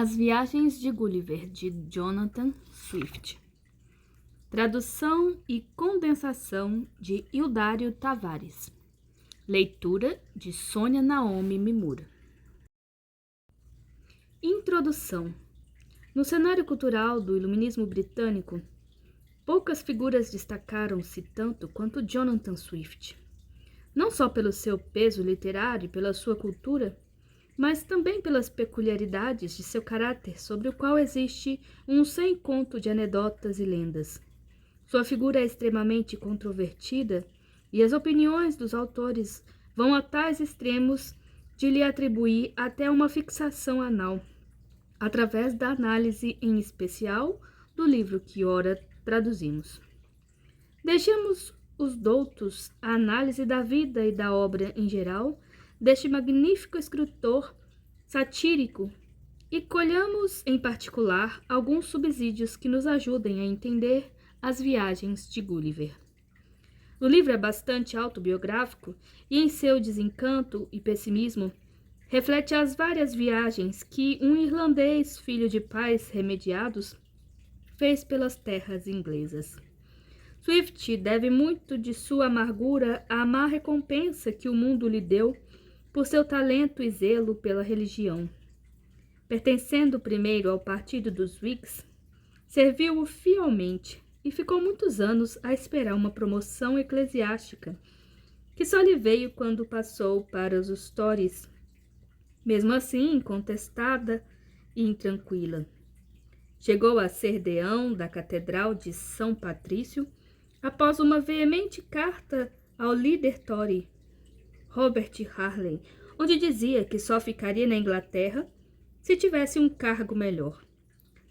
As Viagens de Gulliver, de Jonathan Swift. Tradução e condensação de Hildário Tavares. Leitura de Sônia Naomi Mimura. Introdução. No cenário cultural do iluminismo britânico, poucas figuras destacaram-se tanto quanto Jonathan Swift. Não só pelo seu peso literário e pela sua cultura, mas também pelas peculiaridades de seu caráter, sobre o qual existe um sem conto de anedotas e lendas. Sua figura é extremamente controvertida e as opiniões dos autores vão a tais extremos de lhe atribuir até uma fixação anal, através da análise em especial do livro que ora traduzimos. Deixemos os doutos a análise da vida e da obra em geral deste magnífico escritor satírico e colhamos, em particular, alguns subsídios que nos ajudem a entender as viagens de Gulliver. O livro é bastante autobiográfico e, em seu desencanto e pessimismo, reflete as várias viagens que um irlandês, filho de pais remediados, fez pelas terras inglesas. Swift deve muito de sua amargura à má recompensa que o mundo lhe deu por seu talento e zelo pela religião. Pertencendo primeiro ao partido dos Whigs, serviu-o fielmente e ficou muitos anos a esperar uma promoção eclesiástica, que só lhe veio quando passou para os Tories, mesmo assim incontestada e intranquila. Chegou a ser deão da Catedral de São Patrício após uma veemente carta ao líder Tory, Robert Harley, onde dizia que só ficaria na Inglaterra se tivesse um cargo melhor.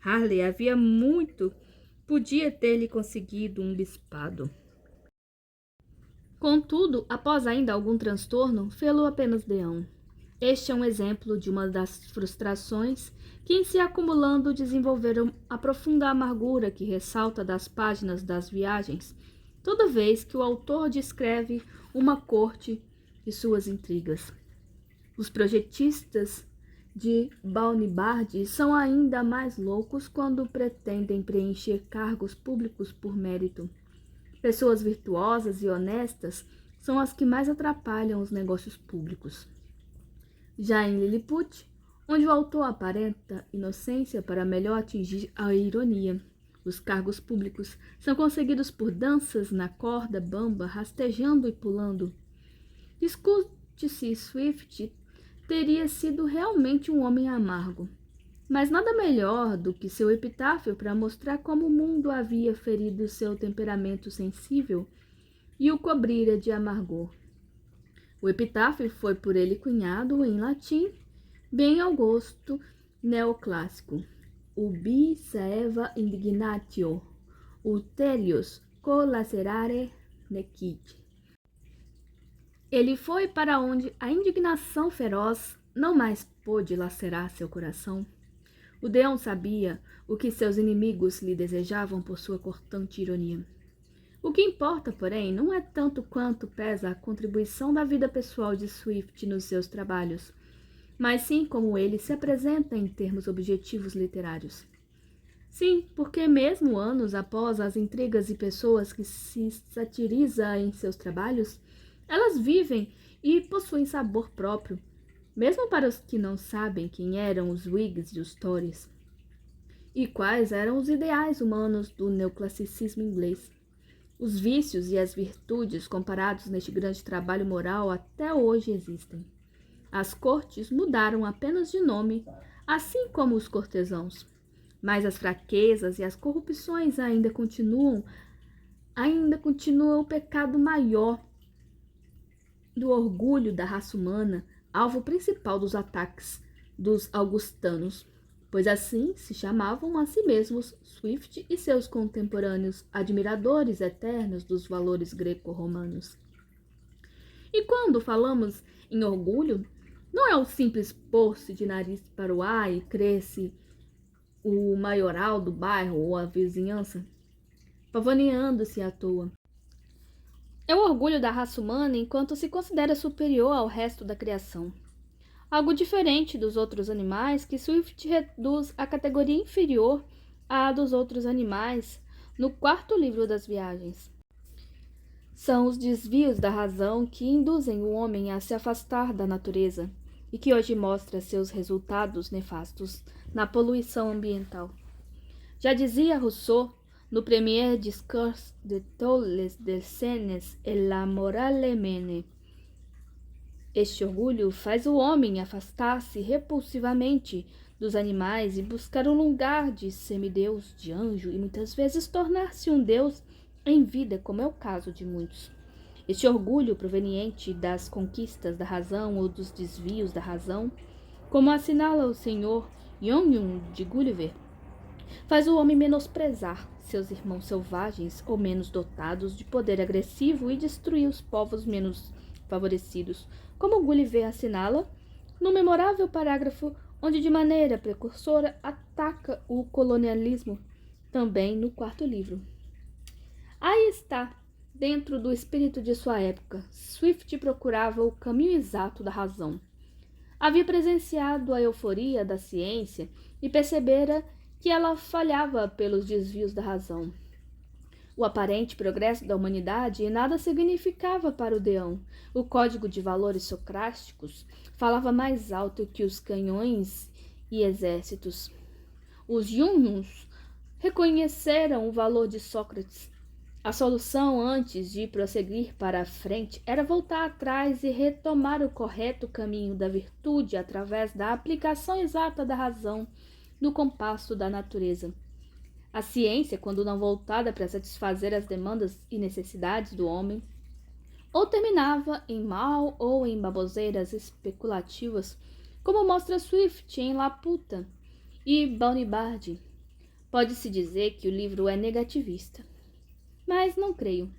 Harley havia muito podia ter-lhe conseguido um bispado. Contudo, após ainda algum transtorno, fê-lo apenas deão. Este é um exemplo de uma das frustrações que, em se acumulando, desenvolveram a profunda amargura que ressalta das páginas das viagens, toda vez que o autor descreve uma corte e suas intrigas. Os projetistas de Balnibardi são ainda mais loucos quando pretendem preencher cargos públicos por mérito. Pessoas virtuosas e honestas são as que mais atrapalham os negócios públicos. Já em Lilliput, onde o autor aparenta inocência para melhor atingir a ironia, os cargos públicos são conseguidos por danças na corda bamba, rastejando e pulando. Discute-se Swift teria sido realmente um homem amargo, mas nada melhor do que seu epitáfio para mostrar como o mundo havia ferido seu temperamento sensível e o cobrira de amargor. O epitáfio foi por ele cunhado em latim, bem ao gosto neoclássico. Ubi saeva indignatio, ulterius collacerare necit. Ele foi para onde a indignação feroz não mais pôde lacerar seu coração. O deão sabia o que seus inimigos lhe desejavam por sua cortante ironia. O que importa, porém, não é tanto quanto pesa a contribuição da vida pessoal de Swift nos seus trabalhos, mas sim como ele se apresenta em termos objetivos literários. Sim, porque mesmo anos após as intrigas e pessoas que se satiriza em seus trabalhos, elas vivem e possuem sabor próprio, mesmo para os que não sabem quem eram os Whigs e os Tories, e quais eram os ideais humanos do neoclassicismo inglês. Os vícios e as virtudes comparados neste grande trabalho moral até hoje existem. As cortes mudaram apenas de nome, assim como os cortesãos, mas as fraquezas e as corrupções ainda continua o pecado maior do orgulho da raça humana, alvo principal dos ataques dos augustanos, pois assim se chamavam a si mesmos Swift e seus contemporâneos, admiradores eternos dos valores greco-romanos. E quando falamos em orgulho, não é o simples pôr-se de nariz para o ar e crer-se o maioral do bairro ou a vizinhança, pavoneando-se à toa. É o orgulho da raça humana enquanto se considera superior ao resto da criação. algo diferente dos outros animais que Swift reduz à categoria inferior à dos outros animais no quarto livro das viagens. São os desvios da razão que induzem o homem a se afastar da natureza e que hoje mostra seus resultados nefastos na poluição ambiental. Já dizia Rousseau no Premier Discours de tous les desseins et la morale humaine: este orgulho faz o homem afastar-se repulsivamente dos animais e buscar um lugar de semideus, de anjo e muitas vezes tornar-se um deus em vida, como é o caso de muitos. Este orgulho proveniente das conquistas da razão ou dos desvios da razão, como assinala o senhor Yongyun de Gulliver, faz o homem menosprezar seus irmãos selvagens ou menos dotados de poder agressivo e destruir os povos menos favorecidos, como Gulliver assinala no memorável parágrafo onde de maneira precursora ataca o colonialismo, também no quarto livro. Aí está, dentro do espírito de sua época, Swift procurava o caminho exato da razão. Havia presenciado a euforia da ciência e percebera que ela falhava pelos desvios da razão. O aparente progresso da humanidade nada significava para o Deão. O código de valores socráticos falava mais alto que os canhões e exércitos. Os Yunyuns reconheceram o valor de Sócrates. A solução, antes de prosseguir para a frente, era voltar atrás e retomar o correto caminho da virtude através da aplicação exata da razão no compasso da natureza. A ciência, quando não voltada para satisfazer as demandas e necessidades do homem, ou terminava em mal ou em baboseiras especulativas, como mostra Swift em Laputa e Bonnibard. Pode-se dizer que o livro é negativista, mas não creio.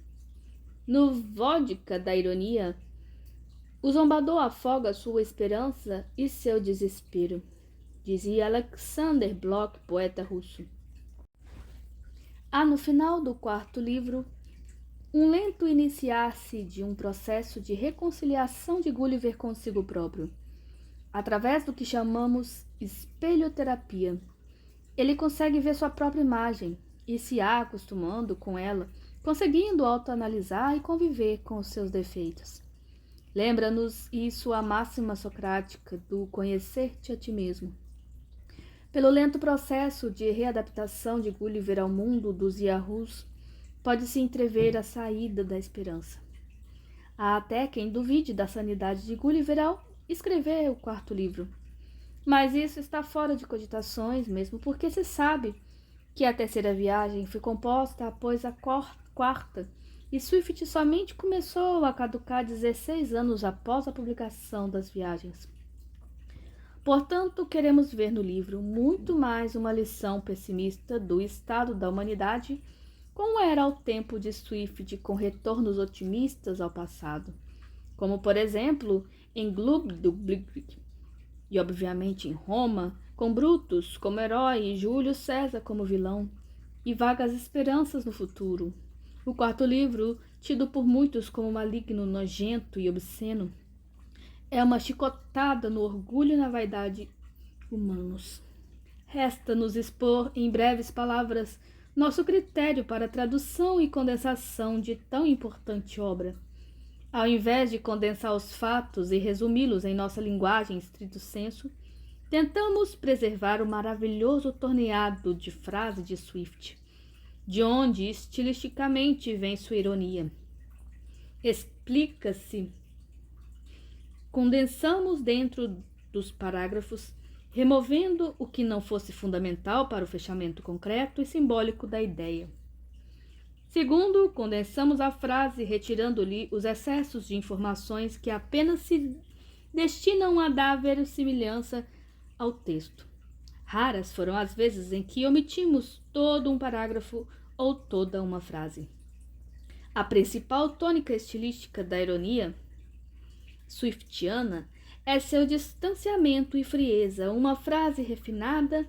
No Vodka da Ironia, o zombador afoga sua esperança e seu desespero, dizia Alexander Blok, poeta russo. Há no final do quarto livro um lento iniciar-se de um processo de reconciliação de Gulliver consigo próprio, através do que chamamos espelhoterapia. Ele consegue ver sua própria imagem e se acostumando com ela, conseguindo autoanalisar e conviver com os seus defeitos. Lembra-nos isso a máxima socrática do conhecer-te a ti mesmo. Pelo lento processo de readaptação de Gulliver ao mundo dos Yahoos, pode-se entrever a saída da esperança. Há até quem duvide da sanidade de Gulliver ao escrever o quarto livro. Mas isso está fora de cogitações, mesmo porque se sabe que a terceira viagem foi composta após a quarta, e Swift somente começou a caducar 16 anos após a publicação das viagens. Portanto, queremos ver no livro muito mais uma lição pessimista do estado da humanidade, como era ao tempo de Swift, com retornos otimistas ao passado, como, por exemplo, em Glubdublig, e obviamente em Roma, com Brutus como herói e Júlio César como vilão, e vagas esperanças no futuro. O quarto livro, tido por muitos como maligno, nojento e obsceno, é uma chicotada no orgulho e na vaidade humanos. Resta-nos expor em breves palavras nosso critério para a tradução e condensação de tão importante obra. Ao invés de condensar os fatos e resumi-los em nossa linguagem estrito sensu, tentamos preservar o maravilhoso torneado de frase de Swift, de onde estilisticamente vem sua ironia. Explica-se. Condensamos dentro dos parágrafos, removendo o que não fosse fundamental para o fechamento concreto e simbólico da ideia. Segundo, condensamos a frase, retirando-lhe os excessos de informações que apenas se destinam a dar verossimilhança ao texto. Raras foram as vezes em que omitimos todo um parágrafo ou toda uma frase. A principal tônica estilística da ironia swiftiana é seu distanciamento e frieza, uma frase refinada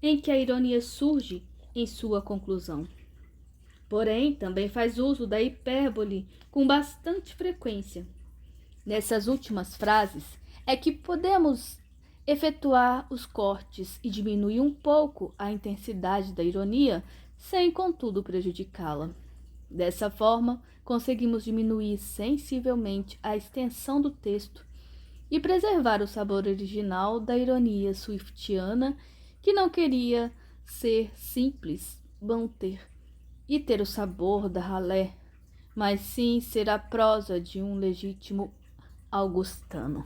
em que a ironia surge em sua conclusão. Porém, também faz uso da hipérbole com bastante frequência. Nessas últimas frases, é que podemos efetuar os cortes e diminuir um pouco a intensidade da ironia, sem, contudo, prejudicá-la. Dessa forma, conseguimos diminuir sensivelmente a extensão do texto e preservar o sabor original da ironia swiftiana, que não queria ser simples, banter e ter o sabor da ralé, mas sim ser a prosa de um legítimo augustano.